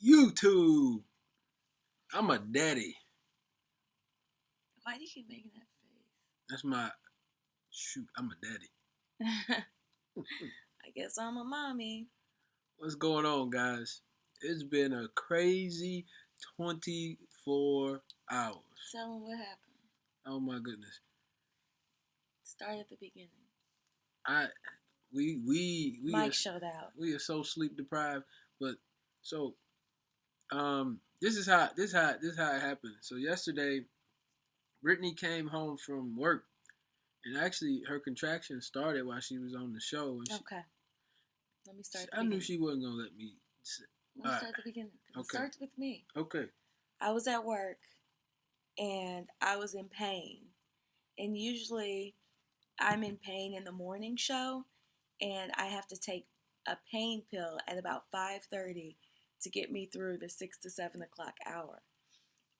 YouTube. I'm a daddy. Why do you keep making that That's my shoot. I'm a daddy. face? I guess I'm a mommy. What's going on, guys? It's been a crazy 24 hours. Tell them what happened. Oh my goodness. Start at the beginning. Mike showed out. We are so sleep deprived, but so this is how it happened. So yesterday, Brittany came home from work, and actually her contractions started while she was on the show. And okay. Let me start. I knew she wasn't gonna let me. Let's start at the beginning. It starts with me. Okay. I was at work, and I was in pain, and usually I'm in pain in the morning show, and I have to take a pain pill at about 5:30 to get me through the 6 to 7 o'clock hour.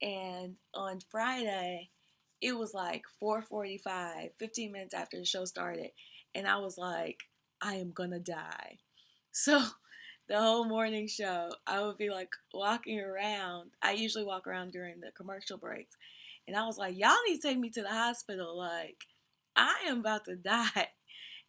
And on Friday, it was like 4:45, 15 minutes after the show started, and I was like, I am gonna die. So the whole morning show, I would be like walking around. I usually walk around during the commercial breaks, and I was like, y'all need to take me to the hospital. Like, I am about to die.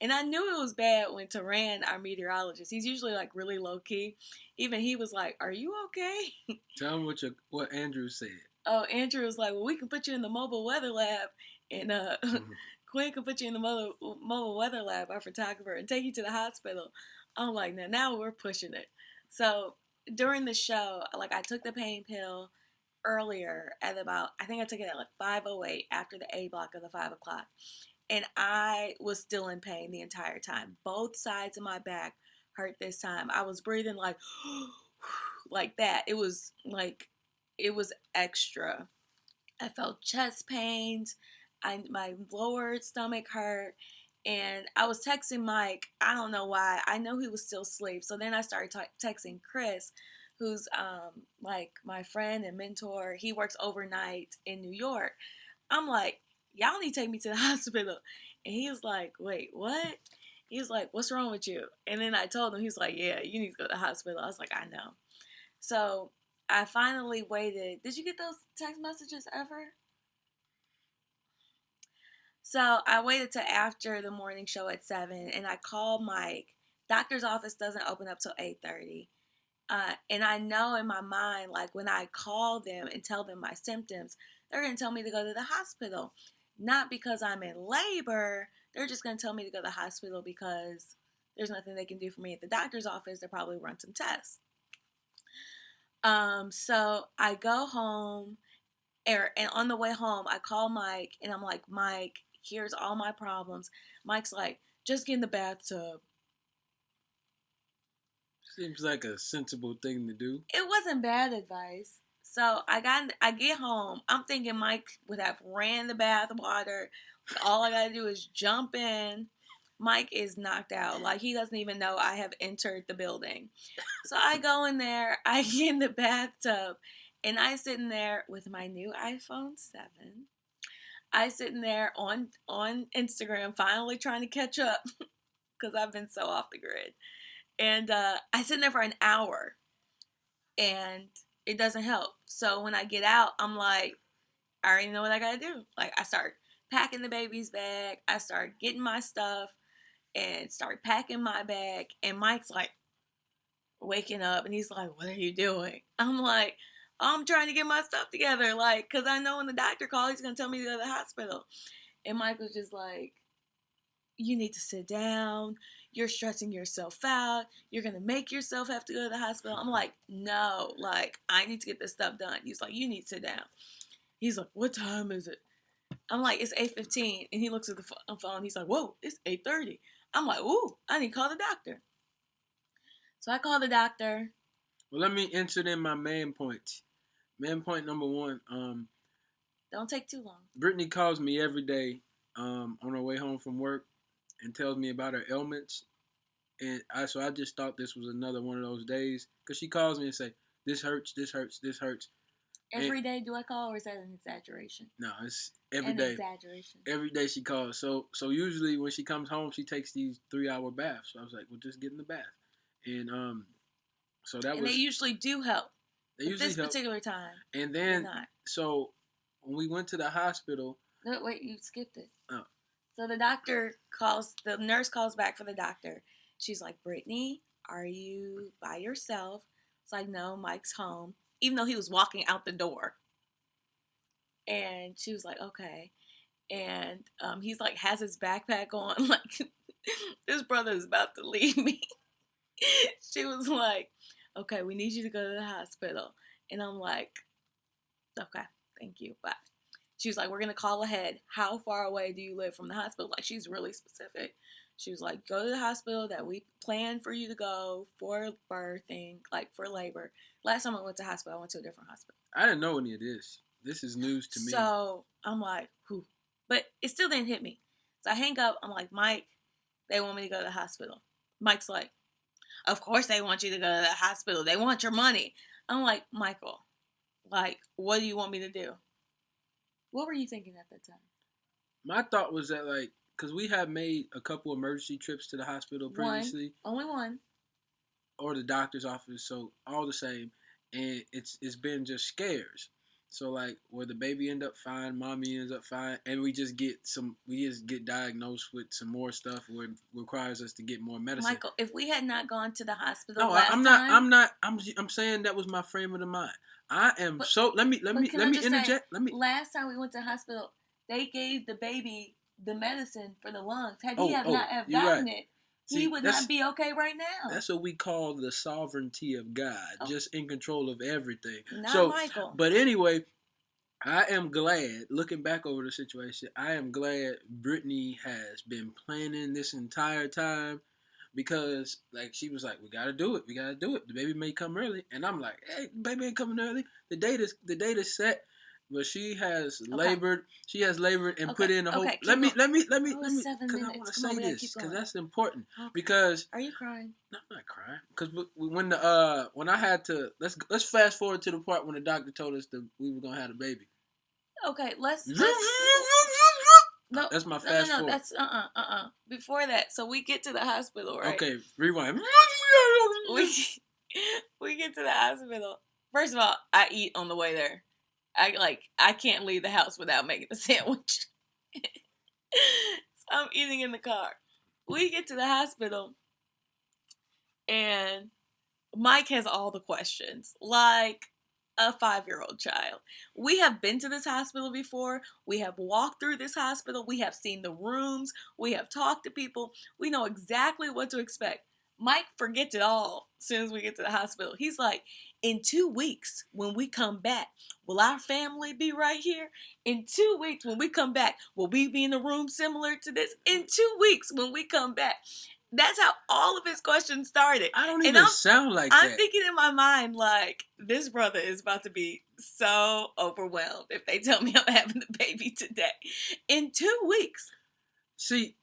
And I knew it was bad when Taran, our meteorologist, he's usually like really low key. Even he was like, "Are you okay?" Tell him what Andrew said. Oh, Andrew was like, "Well, we can put you in the mobile weather lab, and Quinn can put you in the mobile weather lab, our photographer, and take you to the hospital." I'm like, now we're pushing it. So during the show, like I took the pain pill earlier at about, I think I took it at like 5:08 after the A block of the 5 o'clock. And I was still in pain the entire time. Both sides of my back hurt this time. I was breathing like, like that. It was extra. I felt chest pains. My lower stomach hurt. And I was texting Mike. I don't know why. I know he was still asleep. So then I started texting Chris, who's like my friend and mentor. He works overnight in New York. I'm like, y'all need to take me to the hospital. And he was like, wait, what? He was like, what's wrong with you? And then I told him, he was like, yeah, you need to go to the hospital. I was like, I know. So I finally waited. Did you get those text messages ever? So I waited till after the morning show at 7, and I called Mike. Doctor's office doesn't open up till 8:30. And I know in my mind, like when I call them and tell them my symptoms, they're going to tell me to go to the hospital. Not because I'm in labor. They're just going to tell me to go to the hospital because there's nothing they can do for me at the doctor's office. They'll probably run some tests. So I go home, and on the way home, I call Mike, and I'm like, Mike, here's all my problems. Mike's like, just get in the bathtub. Seems like a sensible thing to do. It wasn't bad advice. So I get home. I'm thinking Mike would have ran the bath water. All I gotta do is jump in. Mike is knocked out. Like he doesn't even know I have entered the building. So I go in there. I get in the bathtub, and I sitting there with my new iPhone 7. I sitting there on Instagram, finally trying to catch up because I've been so off the grid. And I sit there for an hour, and it doesn't help. So when I get out, I'm like, I already know what I gotta do. Like I start packing the baby's bag. I start getting my stuff and start packing my bag. And Mike's like waking up, and he's like, "What are you doing?" I'm like, "I'm trying to get my stuff together." Like, cause I know when the doctor calls, he's gonna tell me to go to the hospital. And Mike was just like, "You need to sit down. You're stressing yourself out. You're going to make yourself have to go to the hospital." I'm like, no, like, I need to get this stuff done. He's like, you need to sit down. He's like, what time is it? I'm like, it's 8:15. And he looks at the phone. He's like, whoa, it's 8:30. I'm like, ooh, I need to call the doctor. So I call the doctor. Well, let me insert in my main points. Main point number 1. Don't take too long. Brittany calls me every day on her way home from work and tells me about her ailments. And I just thought this was another one of those days. Because she calls me and say, this hurts, this hurts, this hurts. Every day do I call, or is that an exaggeration? No, it's every day. Exaggeration. Every day she calls. So usually when she comes home, she takes these 3-hour baths. So I was like, well, just get in the bath. And so that was... And they usually do help. They usually this help. particular time. And then, so when we went to the hospital. No, wait, you skipped it. Oh. So the nurse calls back for the doctor. She's like, Brittany, are you by yourself? It's like, no, Mike's home. Even though he was walking out the door. And she was like, okay. And he's like, has his backpack on. Like, this brother is about to leave me. She was like, okay, we need you to go to the hospital. And I'm like, okay, thank you, bye. She was like, we're going to call ahead. How far away do you live from the hospital? Like, she's really specific. She was like, go to the hospital that we planned for you to go for birthing, like for labor. Last time I went to hospital, I went to a different hospital. I didn't know any of this. This is news to me. So I'm like, whew. But it still didn't hit me. So I hang up. I'm like, Mike, they want me to go to the hospital. Mike's like, of course they want you to go to the hospital. They want your money. I'm like, Michael, like, what do you want me to do? What were you thinking at that time? My thought was that, like, because we have made a couple emergency trips to the hospital previously. Only one. Or the doctor's office, so all the same. And it's been just scares. So, like, where the baby end up fine, mommy ends up fine, and we just get diagnosed with some more stuff where it requires us to get more medicine. Michael, if we had not gone to the hospital I'm saying that was my frame of the mind. Let me interject. Last time we went to the hospital, they gave the baby the medicine for the lungs. Had he not have gotten it, he would not be okay right now. That's what we call the sovereignty of God, just in control of everything. Not Michael. But anyway, I am glad, looking back over the situation, I am glad Brittany has been planning this entire time because, like, she was like, we got to do it. The baby may come early. And I'm like, hey, the baby ain't coming early. The date is set. But she has labored. She has labored and put in a whole. Let me. Because I want to say this because that's important. Okay. Because are you crying? No, I'm not crying. Because when I had to let's fast forward to the part when the doctor told us that we were gonna have a baby. Okay, let's no, that's my fast forward. No, that's Before that, so we get to the hospital, right? Okay, rewind. we get to the hospital. First of all, I eat on the way there. I can't leave the house without making a sandwich. So I'm eating in the car. We get to the hospital, and Mike has all the questions, like a 5-year-old child. We have been to this hospital before. We have walked through this hospital. We have seen the rooms. We have talked to people. We know exactly what to expect. Mike forgets it all as soon as we get to the hospital. He's like, in 2 weeks, when we come back, will our family be right here? In 2 weeks, when we come back, will we be in a room similar to this? In 2 weeks, when we come back. That's how all of his questions started. I don't even sound like that. I'm thinking in my mind, like, this brother is about to be so overwhelmed if they tell me I'm having the baby today. In 2 weeks. See,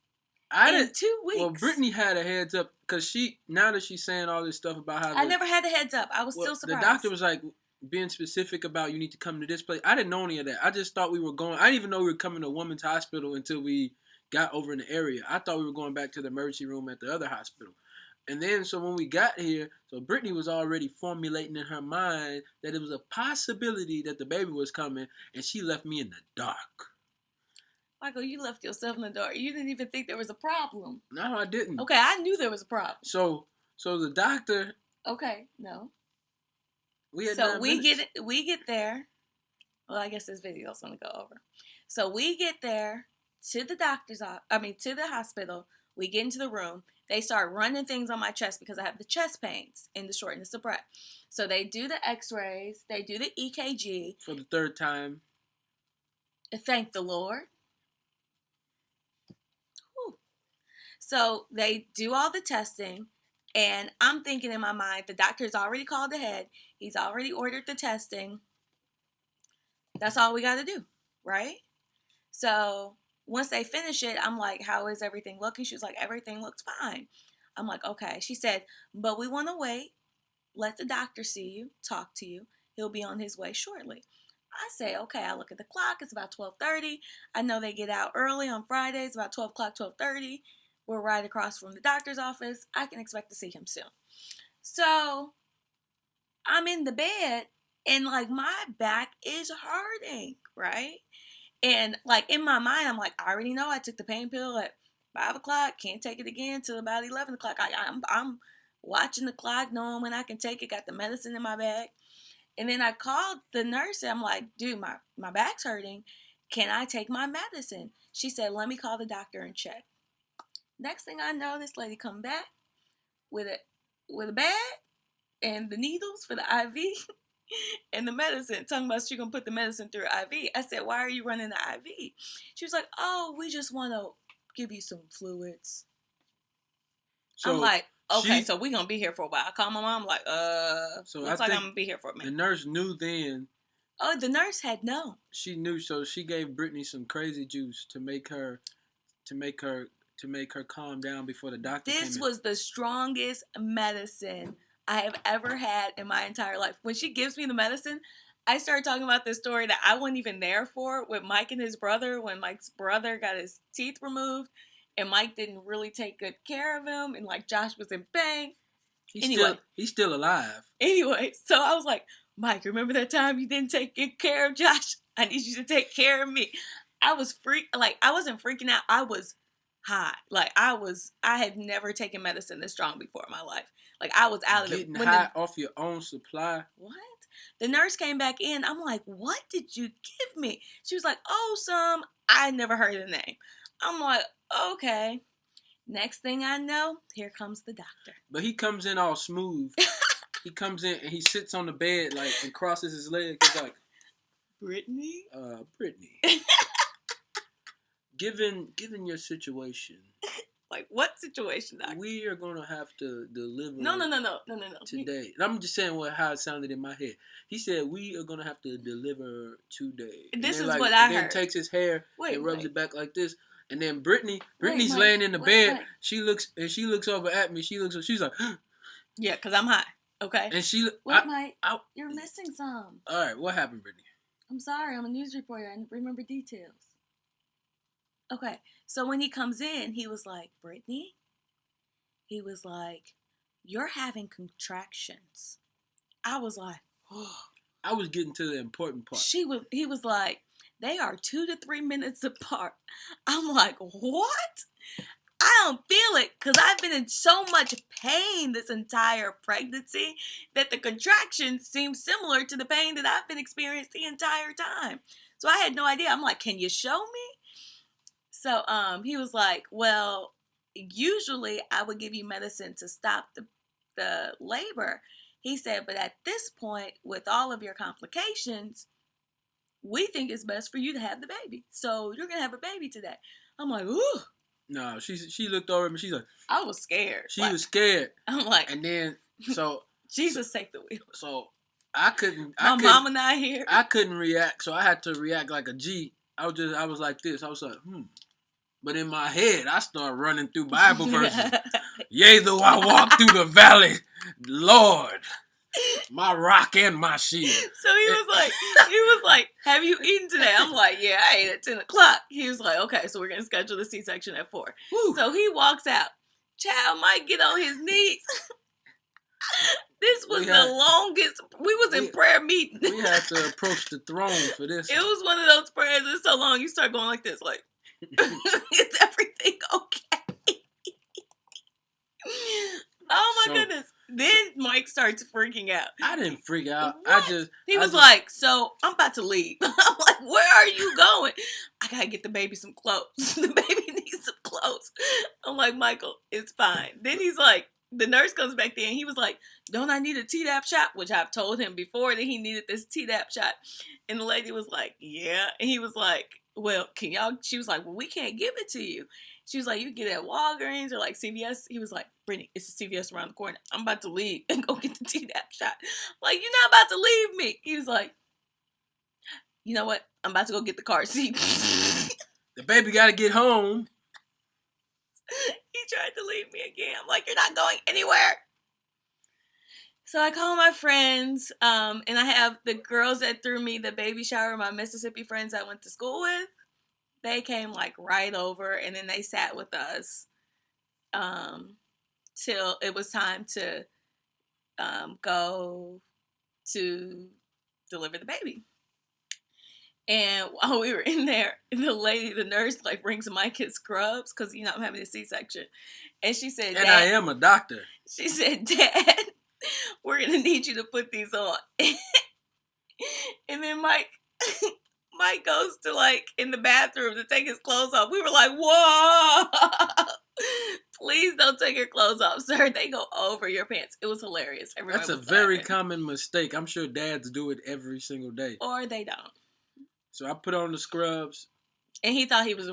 in 2 weeks. Well, Brittany had a heads up because now that she's saying all this stuff about how I never had a heads up. I was still surprised. The doctor was like being specific about you need to come to this place. I didn't know any of that. I just thought we were going. I didn't even know we were coming to a women's hospital until we got over in the area. I thought we were going back to the emergency room at the other hospital. And then, so when we got here, so Brittany was already formulating in her mind that it was a possibility that the baby was coming, and she left me in the dark. Michael, you left yourself in the dark. You didn't even think there was a problem. No, I didn't. Okay, I knew there was a problem. So the doctor. Okay, no. We get there. Well, I guess this video is gonna go over. So we get there to the to the hospital. We get into the room. They start running things on my chest because I have the chest pains and the shortness of breath. So they do the X-rays. They do the EKG for the 3rd time. Thank the Lord. So they do all the testing, and I'm thinking in my mind, the doctor's already called ahead. He's already ordered the testing. That's all we got to do, right? So once they finish it, I'm like, how is everything looking? She was like, everything looks fine. I'm like, okay. She said, but we want to wait. Let the doctor see you, talk to you. He'll be on his way shortly. I say, okay. I look at the clock. It's about 12:30. I know they get out early on Fridays, about 12 o'clock, 12:30. We're right across from the doctor's office. I can expect to see him soon. So I'm in the bed, And like my back is hurting, right? And like in my mind, I'm like, I already know I took the pain pill at 5 o'clock. Can't take it again till about 11 o'clock. I'm watching the clock, knowing when I can take it. Got the medicine in my bag. And then I called the nurse. And I'm like, dude, my back's hurting. Can I take my medicine? She said, let me call the doctor and check. Next thing I know, this lady come back with a bag and the needles for the IV and the medicine, talking about she gonna put the medicine through IV. I said, why are you running the IV? She was like, oh, we just want to give you some fluids. So I'm like, okay, so we gonna be here for a while. I call my mom, like, so looks like I'm gonna be here for a minute. The nurse knew then. Oh, the nurse had known. She knew, so she gave Brittany some crazy juice to make her calm down before the doctor came in. This was the strongest medicine I have ever had in my entire life. When she gives me the medicine, I started talking about this story that I wasn't even there for with Mike and his brother, when Mike's brother got his teeth removed and Mike didn't really take good care of him, and like Josh was in pain. He's still alive. Anyway, so I was like, Mike, remember that time you didn't take good care of Josh? I need you to take care of me. I was I wasn't freaking out. I was high. Like I had never taken medicine this strong before in my life. Like I was out of it. Getting high off your own supply. What? The nurse came back in. I'm like, what did you give me? She was like, oh, I never heard the name. I'm like, okay. Next thing I know, here comes the doctor. But he comes in all smooth. He comes in and he sits on the bed like and crosses his legs. He's like, Brittany? Brittany. Given your situation. Like what situation, doctor? We are gonna have to deliver. No. Today. I'm just saying how it sounded in my head. He said we are gonna have to deliver today. This is what I heard. Then takes his hair and rubs it back like this. And then Brittany's laying in the bed. She looks over at me. She's like, yeah, because I'm high. Okay. And Mike, you're missing some. All right, what happened, Brittany? I'm sorry, I'm a news reporter. I remember details. Okay, so when he comes in, he was like, Brittany, he was like, you're having contractions. I was like, oh. I was getting to the important part. He was like, they are 2 to 3 minutes apart. I'm like, what? I don't feel it because I've been in so much pain this entire pregnancy that the contractions seem similar to the pain that I've been experiencing the entire time. So I had no idea. I'm like, can you show me? So he was like, well, usually I would give you medicine to stop the labor. He said, but at this point, with all of your complications, we think it's best for you to have the baby. So you're going to have a baby today. I'm like, ooh. No, she looked over at me. She's like, I was scared. She was scared. I'm like, and then, so. Jesus, take the wheel. So I couldn't. My mama not here. I couldn't react. So I had to react like a G. I was like this. I was like, But in my head, I started running through Bible verses. Yea, though I walk through the valley, Lord, my rock and my shield. So he was like, have you eaten today? I'm like, yeah, I ate at 10 o'clock. He was like, okay, so we're going to schedule the C-section at 4. Woo. So he walks out. Child might get on his knees. This was the longest. We was in prayer meeting. We had to approach the throne for this. It was one of those prayers that's so long you start going like this, like, is everything okay? Oh my goodness. Then Mike starts freaking out. I didn't freak out. What? He was like, so I'm about to leave. I'm like, where are you going? I gotta get the baby some clothes. The baby needs some clothes. I'm like, Michael, it's fine. Then he's like, the nurse comes back there and he was like, don't I need a Tdap shot? Which I've told him before that he needed this Tdap shot. And the lady was like, yeah. And he was like, well, can y'all? She was like, well, we can't give it to you. She was like, you get it at Walgreens or like CVS. He was like, Brittany, it's a CVS around the corner. I'm about to leave and go get the Tdap shot. Like, you're not about to leave me. He was like, you know what? I'm about to go get the car seat. The baby got to get home. He tried to leave me again. I'm like, you're not going anywhere. So I call my friends, and I have the girls that threw me the baby shower, my Mississippi friends I went to school with. They came like right over, and then they sat with us till it was time to go to deliver the baby. And while we were in there, the nurse, like, brings Mike his scrubs because, I'm having a C-section. And she said, And Dad, I am a doctor. She said, Dad, we're going to need you to put these on. And then Mike goes to, like, in the bathroom to take his clothes off. We were like, whoa! Please don't take your clothes off, sir. They go over your pants. It was hilarious. Everyone That's a was very laughing. common mistake. I'm sure dads do it every single day. Or they don't. So I put on the scrubs. And he thought he was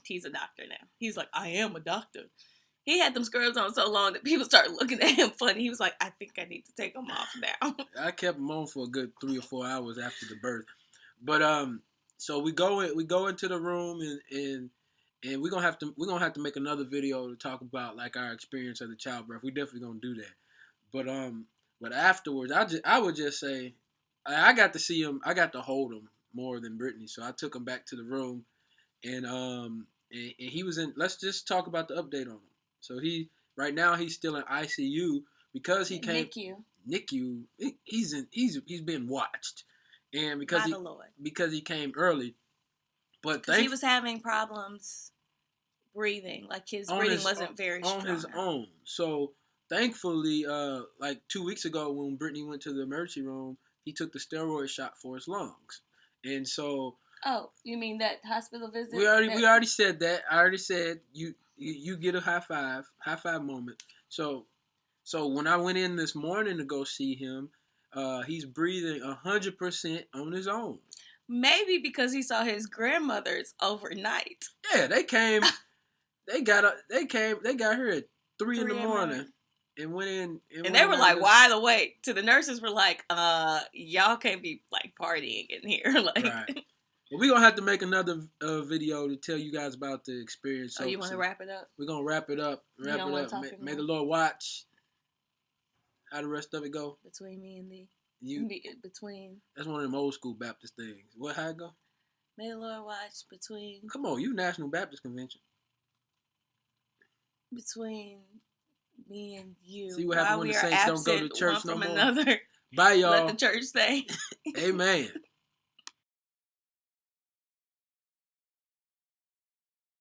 he's a doctor now. He's like, I am a doctor. He had them scrubs on so long that people started looking at him funny. He was like, I think I need to take them off now. I kept them on for a good 3 or 4 hours after the birth. But so we go into the room and we're gonna have to make another video to talk about like our experience of the childbirth. We definitely gonna do that. But afterwards, I would just say I got to see him. I got to hold him more than Brittany. So I took him back to the room, and he was in. Let's just talk about the update on him. So right now he's still in ICU because he came NICU. He's been watched, and because he came early, but he was having problems breathing. Like his breathing wasn't very strong on his own. So thankfully, like 2 weeks ago when Brittany went to the emergency room, he took the steroid shot for his lungs. And so, oh, you mean that hospital visit? We already said that. I already said you get a high five moment. So when I went in this morning to go see him, he's breathing 100% on his own. Maybe because he saw his grandmothers overnight. Yeah, they came. They got here at 3 in the morning. And went in. And they were like wide awake. To the nurses were like, y'all can't be like partying in here. Like, right. Well, we're going to have to make another video to tell you guys about the experience. So you want to wrap it up? We're going to wrap it up. May the Lord watch. How the rest of it go? Between me and thee. Between. That's one of them old school Baptist things. How it go? May the Lord watch between. Come on, you National Baptist Convention. Between me and you. See what happens when the saints don't go to church no more. Another. Bye, y'all. Let the church say. Amen.